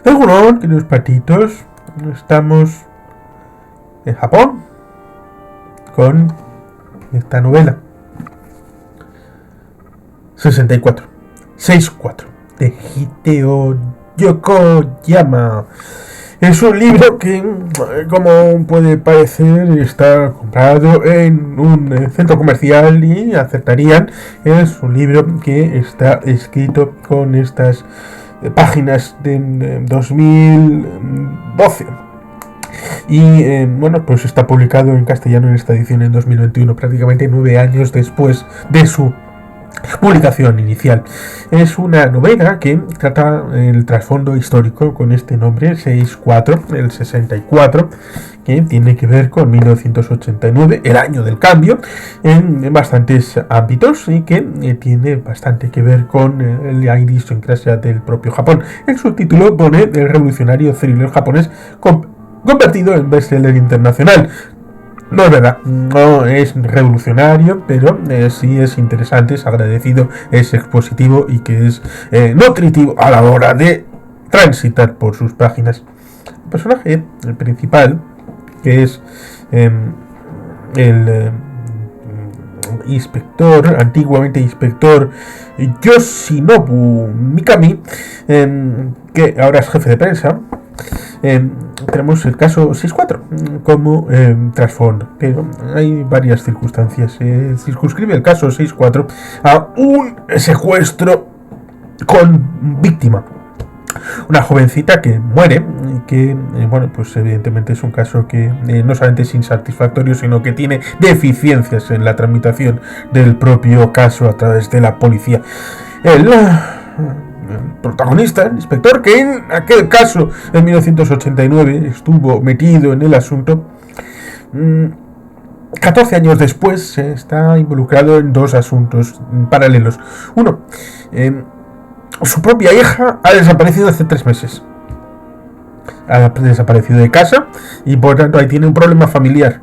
Algunos, queridos patitos, estamos en Japón con esta novela 64 de Hideo Yokoyama. Es un libro que, como puede parecer, está comprado en un centro comercial y acertarían. Es un libro que está escrito con estas páginas de 2012 y pues está publicado en castellano en esta edición en 2021, prácticamente 9 años después de su publicación inicial. Es una novela que trata el trasfondo histórico con este nombre 64, el 64, que tiene que ver con 1989, el año del cambio, en bastantes ámbitos y que tiene bastante que ver con la idiosincrasia del propio Japón. El subtítulo pone el revolucionario thriller japonés convertido en bestseller internacional. No es verdad, no es revolucionario, pero sí es interesante, es agradecido, es expositivo y que es nutritivo a la hora de transitar por sus páginas. El personaje principal, que es el inspector, antiguamente inspector Yoshinobu Mikami, que ahora es jefe de prensa, tenemos el caso 6-4 como trasfondo, pero hay varias circunstancias. Circunscribe el caso 6-4 a un secuestro con víctima, una jovencita que muere, que pues evidentemente es un caso que no solamente es insatisfactorio, sino que tiene deficiencias en la tramitación del propio caso a través de la policía. El protagonista, el inspector, que en aquel caso en 1989 estuvo metido en el asunto, 14 años después está involucrado en dos asuntos paralelos. Uno, su propia hija ha desaparecido hace 3 meses. Ha desaparecido de casa y por tanto ahí tiene un problema familiar.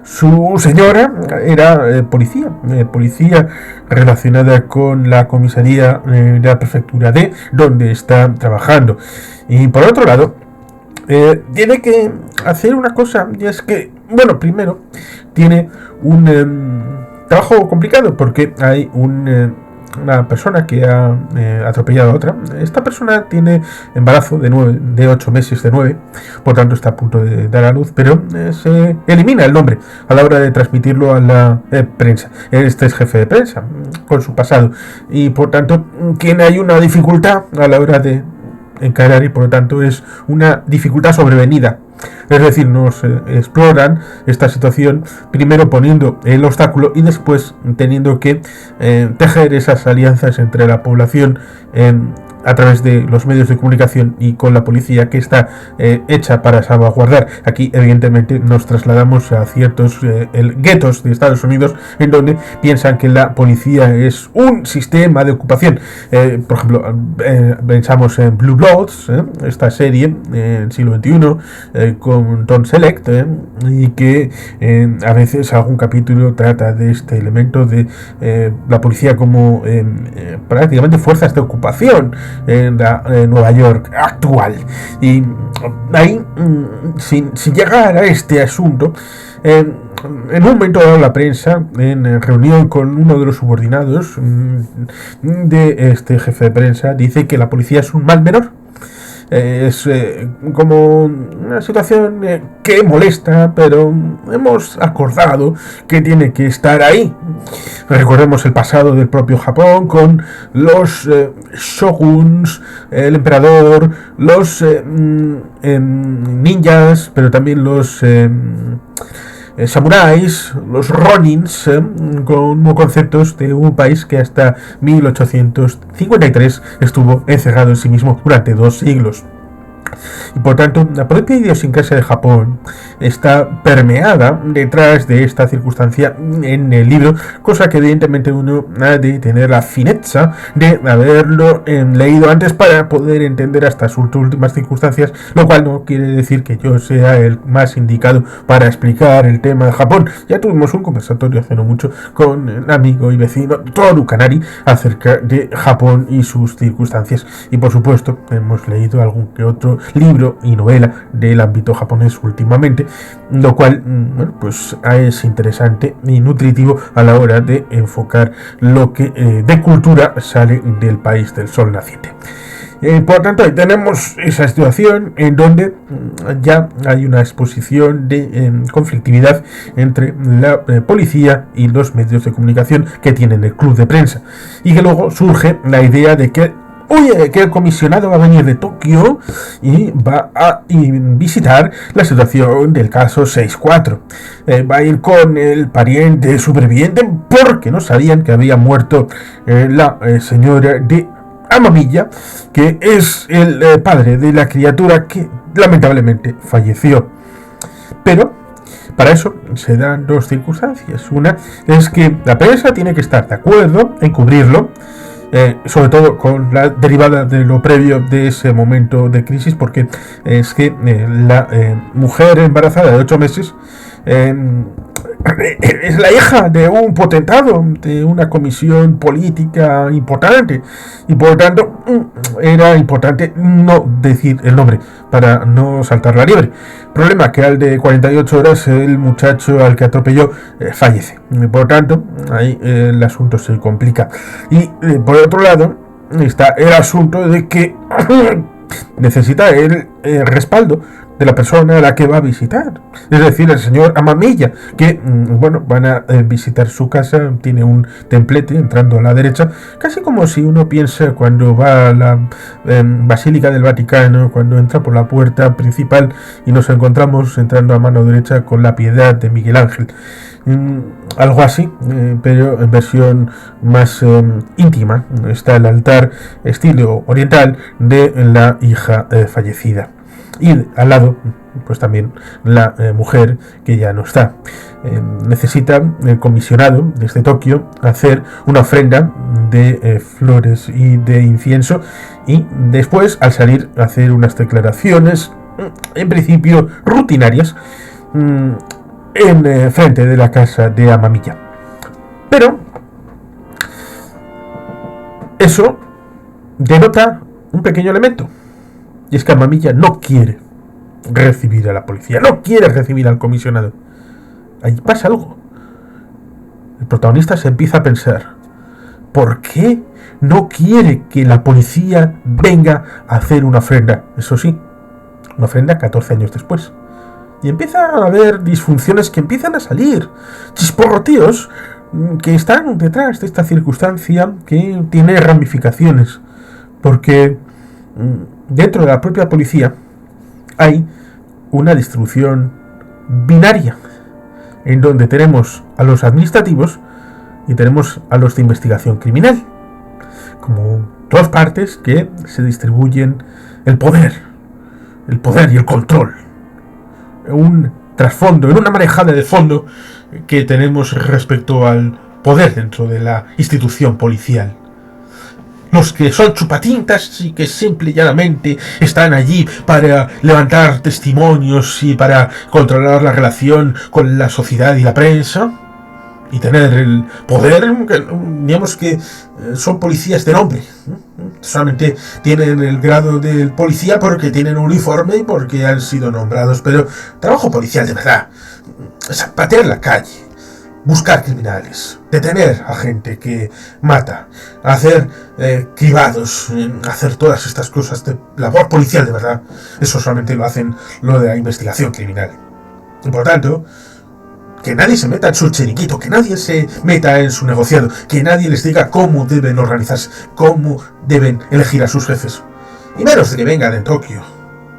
Su señora era policía relacionada con la comisaría de la prefectura D, donde está trabajando. Y por otro lado, tiene que hacer una cosa, y es que, primero, tiene un trabajo complicado, porque hay una persona que ha atropellado a otra. Esta persona tiene embarazo de 8 meses, de 9, por tanto está a punto de dar a luz, pero se elimina el nombre a la hora de transmitirlo a la prensa. Este es jefe de prensa con su pasado y por tanto tiene ahí una dificultad a la hora de encarar y por lo tanto es una dificultad sobrevenida. Es decir, nos exploran esta situación primero poniendo el obstáculo y después teniendo que tejer esas alianzas entre la población a través de los medios de comunicación y con la policía, que está hecha para salvaguardar. Aquí evidentemente nos trasladamos a ciertos guetos de Estados Unidos en donde piensan que la policía es un sistema de ocupación. Por ejemplo, pensamos en Blue Bloods, esta serie del siglo XXI con Tom Selleck, y que a veces algún capítulo trata de este elemento de la policía como prácticamente fuerzas de ocupación en la Nueva York actual. Y ahí, sin llegar a este asunto, en un momento dado la prensa, en reunión con uno de los subordinados de este jefe de prensa, dice que la policía es un mal menor. Es como una situación que molesta, pero hemos acordado que tiene que estar ahí. Recordemos el pasado del propio Japón con los shoguns, el emperador, los ninjas, pero también los samuráis, los ronins, como conceptos de un país que hasta 1853 estuvo encerrado en sí mismo durante 2 siglos. Y por tanto, la propia idiosincrasia de Japón está permeada detrás de esta circunstancia en el libro, cosa que evidentemente uno ha de tener la fineza de haberlo leído antes para poder entender hasta sus últimas circunstancias, lo cual no quiere decir que yo sea el más indicado para explicar el tema de Japón. Ya tuvimos un conversatorio hace no mucho con el amigo y vecino Toru Kanari acerca de Japón y sus circunstancias, y por supuesto hemos leído algún que otro libro y novela del ámbito japonés últimamente, lo cual bueno, pues es interesante y nutritivo a la hora de enfocar lo que de cultura sale del país del sol naciente. Por tanto, ahí tenemos esa situación en donde ya hay una exposición de conflictividad entre la policía y los medios de comunicación que tienen el club de prensa, y que luego surge la idea de que que el comisionado va a venir de Tokio y va a visitar la situación del caso 6-4. Va a ir con el pariente superviviente porque no sabían que había muerto la señora de Amamiya, que es el padre de la criatura que lamentablemente falleció. Pero para eso se dan dos circunstancias. Una es que la prensa tiene que estar de acuerdo en cubrirlo, sobre todo con la derivada de lo previo de ese momento de crisis, porque es que la mujer embarazada de 8 meses es la hija de un potentado, de una comisión política importante, y por tanto era importante no decir el nombre para no saltar la liebre. Problema que al de 48 horas el muchacho al que atropelló fallece, por tanto ahí el asunto se complica. Y por otro lado está el asunto de que necesita el respaldo de la persona a la que va a visitar, es decir, el señor Amamiya, que bueno, van a visitar su casa. Tiene un templete entrando a la derecha, casi como si uno piensa cuando va a la Basílica del Vaticano, cuando entra por la puerta principal y nos encontramos entrando a mano derecha con la Piedad de Miguel Ángel. Algo así, pero en versión más íntima. Está el altar estilo oriental de la hija fallecida, y al lado pues también la mujer que ya no está. Necesita el comisionado desde Tokio hacer una ofrenda de flores y de incienso, y después al salir hacer unas declaraciones en principio rutinarias en frente de la casa de Amamiya. Pero eso denota un pequeño elemento, y es que Amamiya no quiere recibir a la policía, no quiere recibir al comisionado. Ahí pasa algo. El protagonista se empieza a pensar: ¿por qué no quiere que la policía venga a hacer una ofrenda? Eso sí, una ofrenda 14 años después. Y empieza a haber disfunciones que empiezan a salir, chisporroteos que están detrás de esta circunstancia que tiene ramificaciones, porque dentro de la propia policía hay una distribución binaria, en donde tenemos a los administrativos y tenemos a los de investigación criminal, como dos partes que se distribuyen el poder y el control. Un trasfondo, en una marejada de fondo que tenemos respecto al poder dentro de la institución policial. Los que son chupatintas y que simple y llanamente están allí para levantar testimonios y para controlar la relación con la sociedad y la prensa y tener el poder, digamos que son policías de nombre. Solamente tienen el grado de policía porque tienen un uniforme y porque han sido nombrados, pero trabajo policial de verdad es patear la calle, buscar criminales, detener a gente que mata, hacer cribados, hacer todas estas cosas de labor policial de verdad. Eso solamente lo hacen lo de la investigación criminal. Y por tanto, que nadie se meta en su chiringuito, que nadie se meta en su negociado, que nadie les diga cómo deben organizarse, cómo deben elegir a sus jefes. Y menos de que vengan en Tokio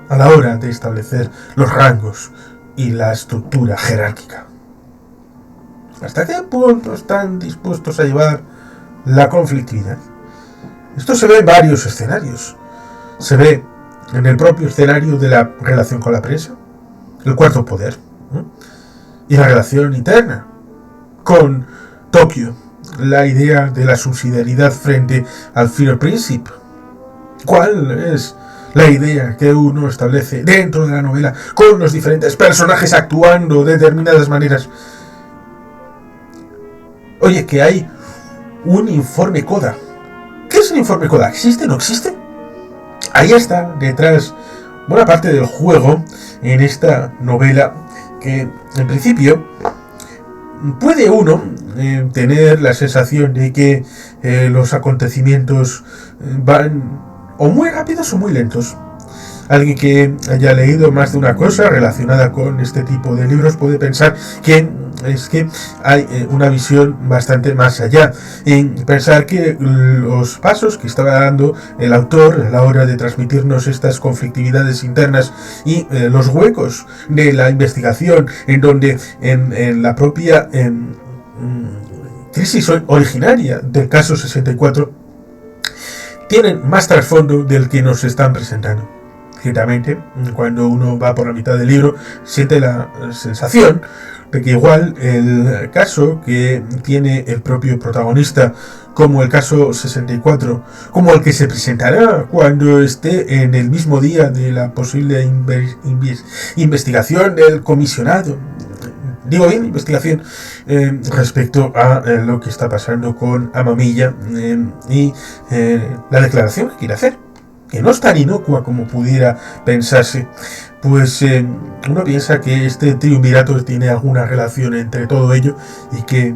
a la hora de establecer los rangos y la estructura jerárquica. ¿Hasta qué punto están dispuestos a llevar la conflictividad? Esto se ve en varios escenarios. Se ve en el propio escenario de la relación con la prensa, el cuarto poder, y la relación interna con Tokio, la idea de la subsidiariedad frente al Fear Principle. ¿Cuál es la idea que uno establece dentro de la novela con los diferentes personajes actuando de determinadas maneras? Oye, que hay un informe CODA. ¿Qué es el informe CODA? ¿Existe o no existe? Ahí está detrás buena parte del juego en esta novela, que en principio puede uno tener la sensación de que los acontecimientos van o muy rápidos o muy lentos. Alguien que haya leído más de una cosa relacionada con este tipo de libros puede pensar que es que hay una visión bastante más allá, en pensar que los pasos que estaba dando el autor a la hora de transmitirnos estas conflictividades internas y los huecos de la investigación, en donde en la propia crisis originaria del caso 64 tienen más trasfondo del que nos están presentando. Ciertamente, cuando uno va por la mitad del libro, siente la sensación de que igual el caso que tiene el propio protagonista, como el caso 64, como el que se presentará cuando esté en el mismo día de la posible investigación del comisionado, digo bien, investigación respecto a lo que está pasando con Amamiya y la declaración que quiere hacer, que no es tan inocua como pudiera pensarse, pues uno piensa que este triunvirato tiene alguna relación entre todo ello y que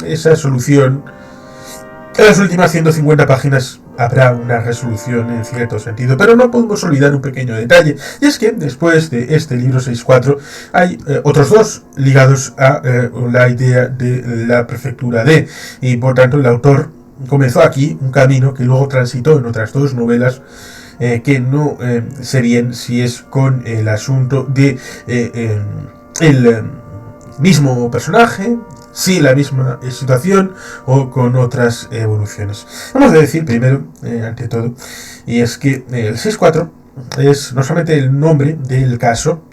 esa solución, en las últimas 150 páginas habrá una resolución en cierto sentido. Pero no podemos olvidar un pequeño detalle, y es que después de este libro 6.4 hay otros dos ligados a la idea de la prefectura D, y por tanto el autor comenzó aquí un camino que luego transitó en otras dos novelas, que no sé bien si es con el asunto de el mismo personaje, si la misma situación o con otras evoluciones. Vamos a decir primero, ante todo, y es que el 6.4 es no solamente el nombre del caso,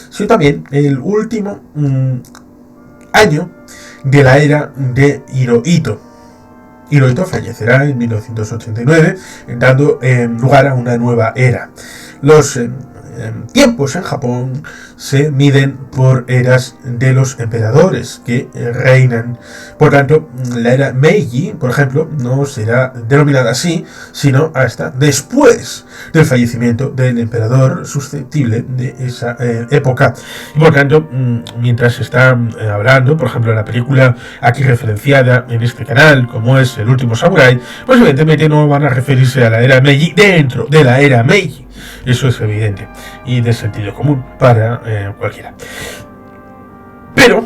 sino también el último año de la era de Hirohito. Hirohito fallecerá en 1989, dando lugar a una nueva era. Los tiempos en Japón se miden por eras de los emperadores que reinan. Por tanto, la era Meiji, por ejemplo, no será denominada así, sino hasta después del fallecimiento del emperador susceptible de esa época. Y por tanto, mientras se está hablando, por ejemplo, la película aquí referenciada en este canal, como es El último samurái, pues evidentemente no van a referirse a la era Meiji dentro de la era Meiji. Eso es evidente y de sentido común para cualquiera. Pero,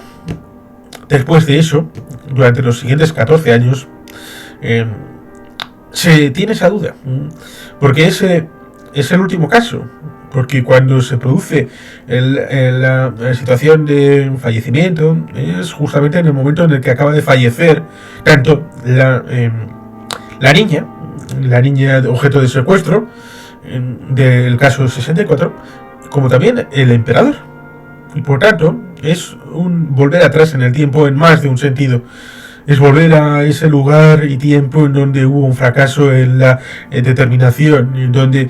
después de eso, durante los siguientes 14 años, se tiene esa duda, porque ese es el último caso, porque cuando se produce la situación de fallecimiento, es justamente en el momento en el que acaba de fallecer tanto la niña de objeto de secuestro del caso 64, como también el emperador. Y por tanto, es un volver atrás en el tiempo en más de un sentido. Es volver a ese lugar y tiempo en donde hubo un fracaso en la determinación, en donde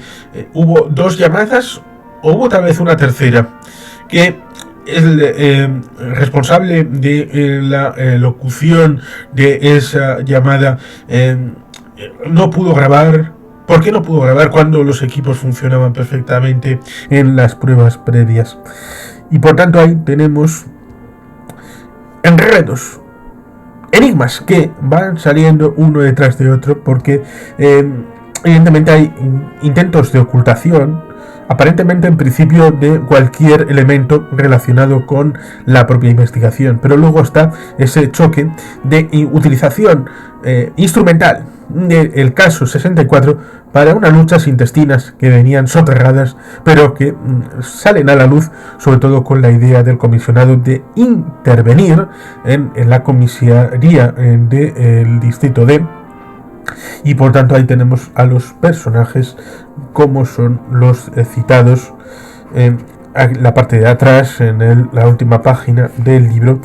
hubo dos llamadas, o hubo tal vez una tercera, que el responsable de la locución de esa llamada no pudo grabar. ¿Por qué no pudo grabar cuando los equipos funcionaban perfectamente en las pruebas previas? Y por tanto ahí tenemos enredos, enigmas que van saliendo uno detrás de otro, porque evidentemente hay intentos de ocultación, aparentemente en principio de cualquier elemento relacionado con la propia investigación, pero luego está ese choque de utilización instrumental del caso 64 para unas luchas intestinas que venían soterradas, pero que salen a la luz, sobre todo con la idea del comisionado de intervenir en la comisaría del distrito D Y por tanto ahí tenemos a los personajes como son los citados en la parte de atrás, en la última página del libro,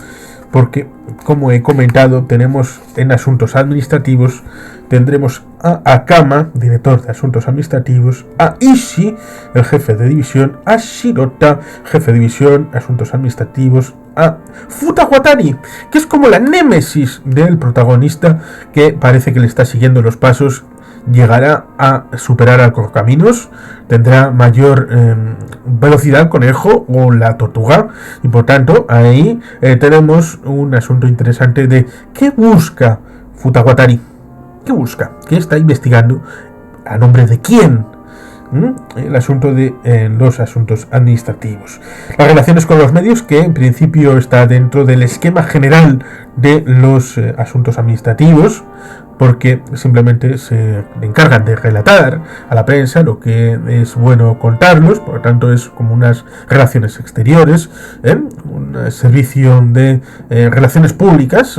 porque como he comentado, tenemos en asuntos administrativos, tendremos a Akama, director de asuntos administrativos, a Ishii, el jefe de división, a Shirota, jefe de división, asuntos administrativos, a Futawatari, que es como la némesis del protagonista, que parece que le está siguiendo los pasos. Llegará a superar al Correcaminos, tendrá mayor velocidad conejo o la tortuga, y por tanto ahí tenemos un asunto interesante de qué busca Futawatari, qué busca, qué está investigando, a nombre de quién. El asunto de los asuntos administrativos, las relaciones con los medios, que en principio está dentro del esquema general de los asuntos administrativos, porque simplemente se encargan de relatar a la prensa lo que es bueno contarlos, por lo tanto es como unas relaciones exteriores, un servicio de relaciones públicas,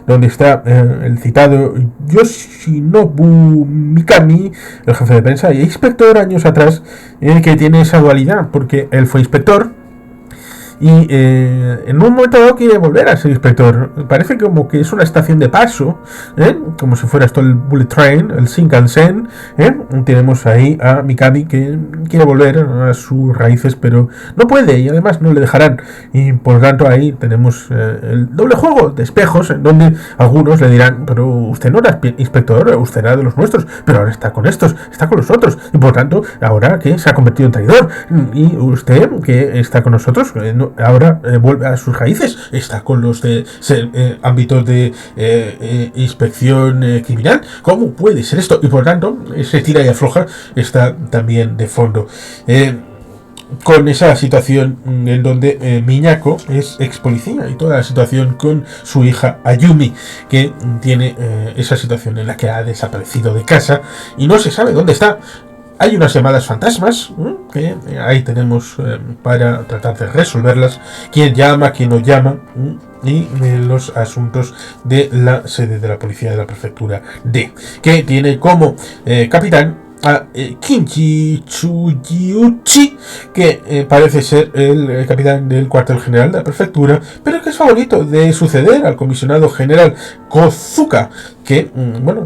donde está el citado Yoshinobu Mikami, el jefe de prensa y inspector años atrás, que tiene esa dualidad, porque él fue inspector, y en un momento dado quiere volver a ser inspector. Parece como que es una estación de paso, como si fuera esto el Bullet Train, el Shinkansen. Tenemos ahí a Mikami que quiere volver a sus raíces, pero no puede, y además no le dejarán. Y por tanto ahí tenemos el doble juego de espejos, en donde algunos le dirán: pero usted no era inspector, usted era de los nuestros, pero ahora está con estos, está con los otros, y por tanto ahora que se ha convertido en traidor, y usted que está con nosotros ahora vuelve a sus raíces, está con los de ámbitos de inspección criminal. ¿Cómo puede ser esto? Y por tanto ese tira y afloja está también de fondo, con esa situación en donde Minako es ex policía, y toda la situación con su hija Ayumi, que tiene esa situación en la que ha desaparecido de casa y no se sabe dónde está. Hay unas llamadas fantasmas que ahí tenemos para tratar de resolverlas. Quién llama, quién no llama, y los asuntos de la sede de la policía de la prefectura D, que tiene como capitán a Kinji Tsujiuchi, que parece ser el capitán del cuartel general de la prefectura, pero que es favorito de suceder al comisionado general Kozuka, que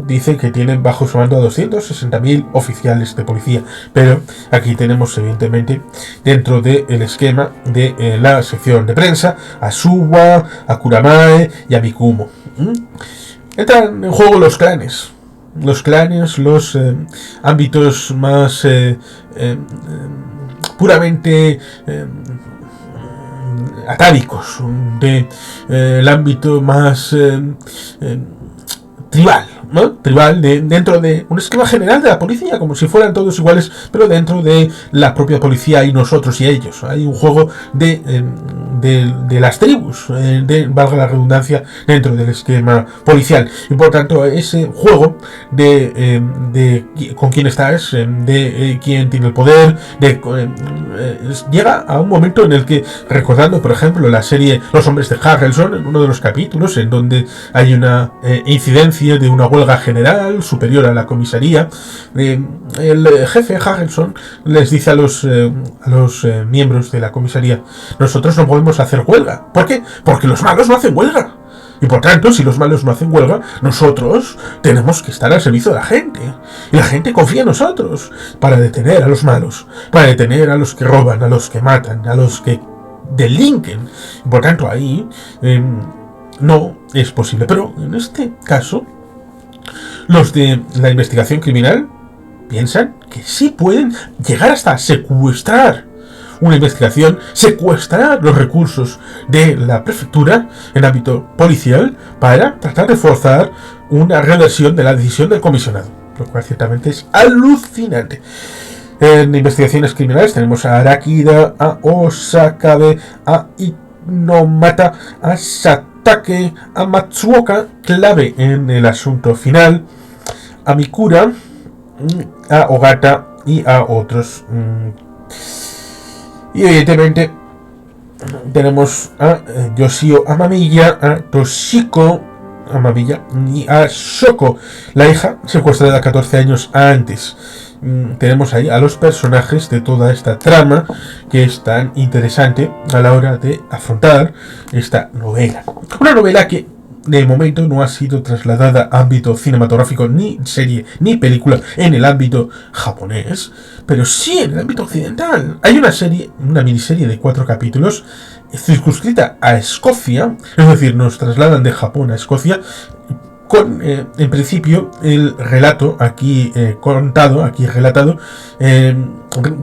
dice que tiene bajo su mando a 260.000 oficiales de policía. Pero aquí tenemos evidentemente dentro del esquema de la sección de prensa a Suwa, a Kuramae y a Mikumo. Entran en juego los clanes, los ámbitos más puramente atávicos, el ámbito más tribal, ¿no? Tribal dentro de un esquema general de la policía, como si fueran todos iguales, pero dentro de la propia policía y nosotros y ellos. Hay un juego de las tribus, valga la redundancia, dentro del esquema policial. Y por tanto, ese juego de con quién estás, de quién tiene el poder, llega a un momento en el que, recordando, por ejemplo, la serie Los Hombres de Harrelson, en uno de los capítulos, en donde hay una incidencia de una huelga general superior a la comisaría, el jefe Harrelson les dice a los miembros de la comisaría: nosotros no podemos hacer huelga. ¿Por qué? Porque los malos no hacen huelga. Y por tanto, si los malos no hacen huelga, nosotros tenemos que estar al servicio de la gente. Y la gente confía en nosotros para detener a los malos, para detener a los que roban, a los que matan, a los que delinquen. Y por tanto, ahí no es posible. Pero en este caso, los de la investigación criminal piensan que sí pueden llegar hasta secuestrar una investigación, secuestrar los recursos de la prefectura en ámbito policial para tratar de forzar una reversión de la decisión del comisionado, lo cual ciertamente es alucinante. En investigaciones criminales tenemos a Arakida, a Osakabe, a Inomata, a Satake, a Matsuoka, clave en el asunto final, a Mikura, a Ogata y a otros. Y evidentemente tenemos a Yoshio Amamiya, a Toshiko, Amamiya, y a Shoko, la hija secuestrada 14 años antes. Tenemos ahí a los personajes de toda esta trama que es tan interesante a la hora de afrontar esta novela. Una novela que de momento no ha sido trasladada a ámbito cinematográfico, ni serie, ni película en el ámbito japonés, pero sí en el ámbito occidental. Hay una miniserie de 4 capítulos circunscrita a Escocia, es decir, nos trasladan de Japón a Escocia, con, en principio, el relato aquí relatado,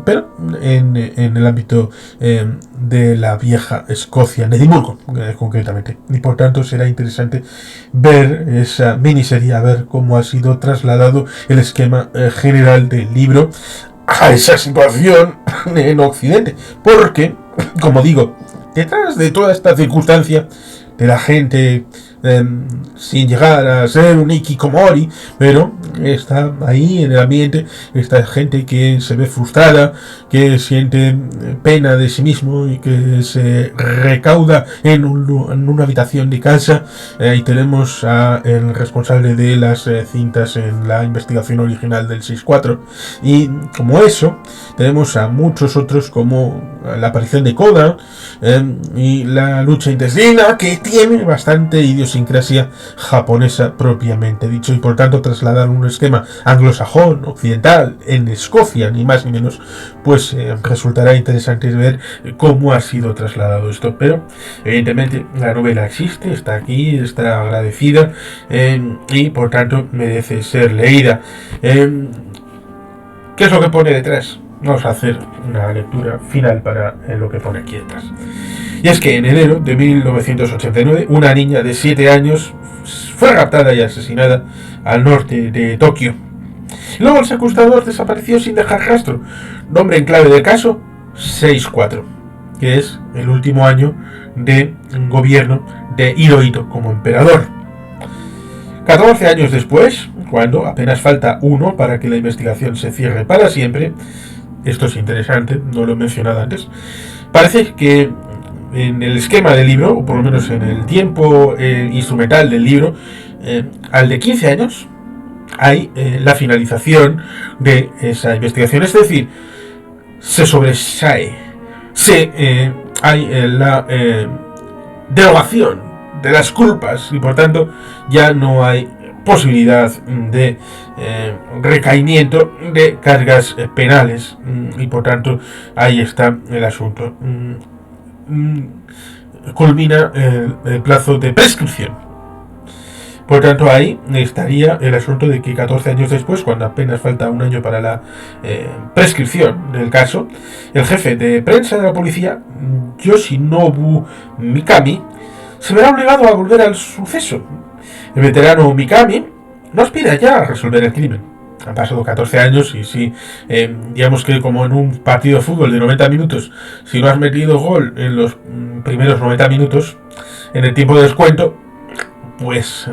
pero en el ámbito de la vieja Escocia, en Edimburgo, concretamente. Y por tanto será interesante ver esa miniserie, a ver cómo ha sido trasladado el esquema general del libro a esa situación en Occidente. Porque, como digo, detrás de toda esta circunstancia de la gente sin llegar a ser un hikikomori, pero está ahí en el ambiente esta gente que se ve frustrada, que siente pena de sí mismo y que se recauda en una habitación de casa. Ahí tenemos a el responsable de las cintas en la investigación original del 6-4, y como eso tenemos a muchos otros, como la aparición de Koda y la lucha intestina, que tiene bastante idiosincrasia japonesa propiamente dicho, y por tanto trasladar un esquema anglosajón, occidental, en Escocia, ni más ni menos, pues resultará interesante ver cómo ha sido trasladado esto. Pero evidentemente la novela existe, está aquí, está agradecida, y por tanto merece ser leída. ¿Qué es lo que pone detrás? Vamos a hacer una lectura final para lo que pone aquí detrás. Y es que en enero de 1989, una niña de 7 años fue raptada y asesinada al norte de Tokio. Luego el secuestrador desapareció sin dejar rastro. Nombre en clave del caso, 6-4, que es el último año de gobierno de Hirohito como emperador. 14 años después, cuando apenas falta 1 para que la investigación se cierre para siempre, esto es interesante, no lo he mencionado antes, parece que en el esquema del libro, o por lo menos en el tiempo instrumental del libro, al de 15 años hay la finalización de esa investigación, es decir, se sobresae, hay la derogación de las culpas, y por tanto ya no hay posibilidad de recaimiento de cargas penales, y por tanto ahí está el asunto. Culmina el plazo de prescripción. Por tanto ahí estaría el asunto de que 14 años después, cuando apenas falta un año para la prescripción del caso, el jefe de prensa de la policía, Yoshinobu Mikami, se verá obligado a volver al suceso. El veterano Mikami no aspira ya a resolver el crimen. Han pasado 14 años y si, digamos que como en un partido de fútbol de 90 minutos, si no has metido gol en los primeros 90 minutos, en el tiempo de descuento, pues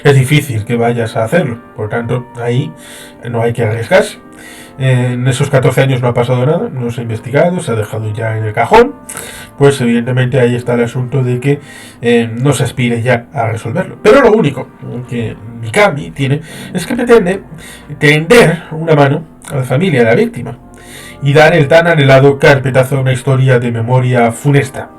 es difícil que vayas a hacerlo. Por tanto, ahí no hay que arriesgarse. En esos 14 años no ha pasado nada, no se ha investigado, se ha dejado ya en el cajón. Pues evidentemente ahí está el asunto de que no se aspire ya a resolverlo. Pero lo único que Mikami tiene es que pretende tender una mano a la familia de la víctima y dar el tan anhelado carpetazo a una historia de memoria funesta.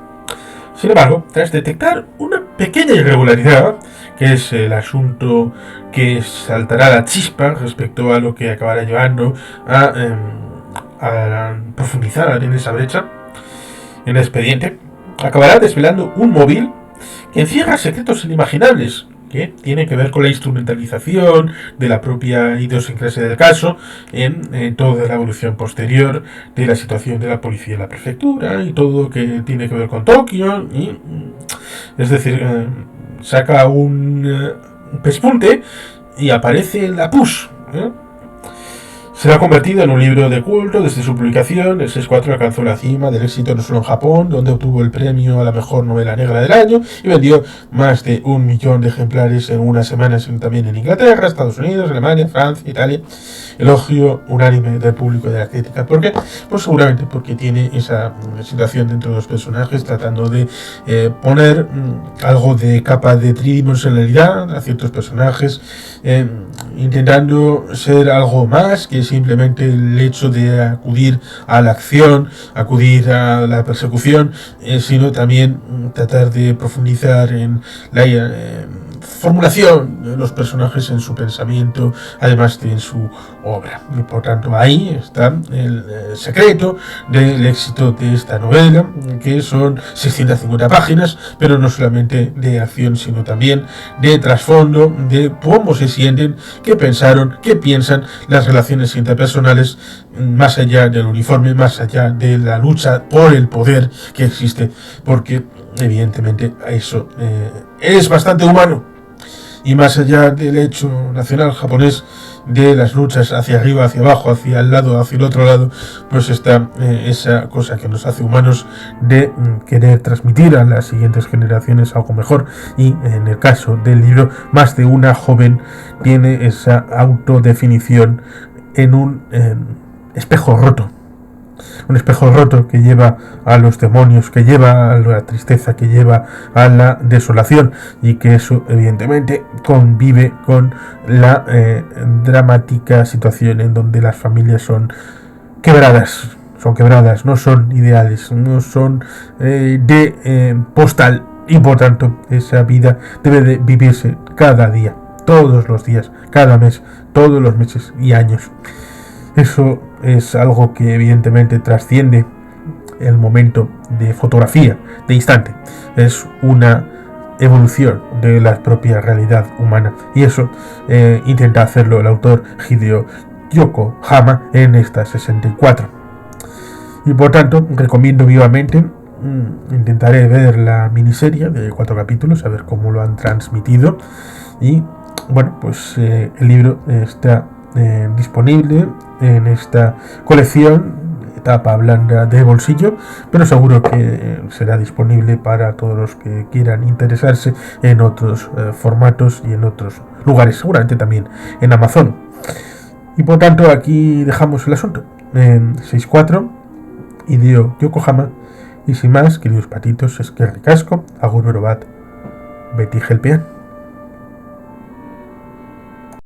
Sin embargo, tras detectar una pequeña irregularidad, que es el asunto que saltará la chispa respecto a lo que acabará llevando a profundizar en esa brecha, en el expediente, acabará desvelando un móvil que encierra secretos inimaginables que tienen que ver con la instrumentalización de la propia idiosincrasia del caso en toda la evolución posterior de la situación de la policía en la prefectura y todo lo que tiene que ver con Tokio. Y, es decir, saca un pespunte y aparece la push. Se ha convertido en un libro de culto desde su publicación. El 6-4 alcanzó la cima del éxito no solo en Japón, donde obtuvo el premio a la mejor novela negra del año y vendió más de 1 millón de ejemplares en una semana, sino también en Inglaterra, Estados Unidos, Alemania, Francia, Italia. Elogio unánime del público y de la crítica. ¿Por qué? Pues seguramente porque tiene esa situación dentro de los personajes, tratando de poner algo de capa de tridimensionalidad a ciertos personajes, intentando ser algo más que simplemente el hecho de acudir a la acción, acudir a la persecución, sino también tratar de profundizar en la formulación de los personajes, en su pensamiento, además de en su obra. Y por tanto ahí está el secreto del éxito de esta novela, que son 650 páginas, pero no solamente de acción, sino también de trasfondo, de cómo se sienten, qué pensaron, qué piensan las relaciones interpersonales, más allá del uniforme, más allá de la lucha por el poder que existe, porque evidentemente eso es bastante humano. Y más allá del hecho nacional japonés de las luchas hacia arriba, hacia abajo, hacia el lado, hacia el otro lado, pues está esa cosa que nos hace humanos de querer transmitir a las siguientes generaciones algo mejor. Y en el caso del libro, más de una joven tiene esa autodefinición en un espejo roto. Un espejo roto que lleva a los demonios, que lleva a la tristeza, que lleva a la desolación, y que eso evidentemente convive con la dramática situación en donde las familias son quebradas, no son ideales, no son de postal, y por tanto esa vida debe de vivirse cada día, todos los días, cada mes, todos los meses y años. Eso es algo que evidentemente trasciende el momento de fotografía, de instante. Es una evolución de la propia realidad humana. Y eso intenta hacerlo el autor Hideo Yokohama en esta 64. Y por tanto, recomiendo vivamente. Intentaré ver la miniserie de 4 capítulos, a ver cómo lo han transmitido. Y bueno, pues el libro está disponible en esta colección, tapa blanda de bolsillo, pero seguro que será disponible para todos los que quieran interesarse en otros formatos y en otros lugares, seguramente también en Amazon. Y por tanto aquí dejamos el asunto en 6-4, Hideo Yokohama. Y sin más, queridos patitos, es que ricasco, agur bat, Betty Helpian.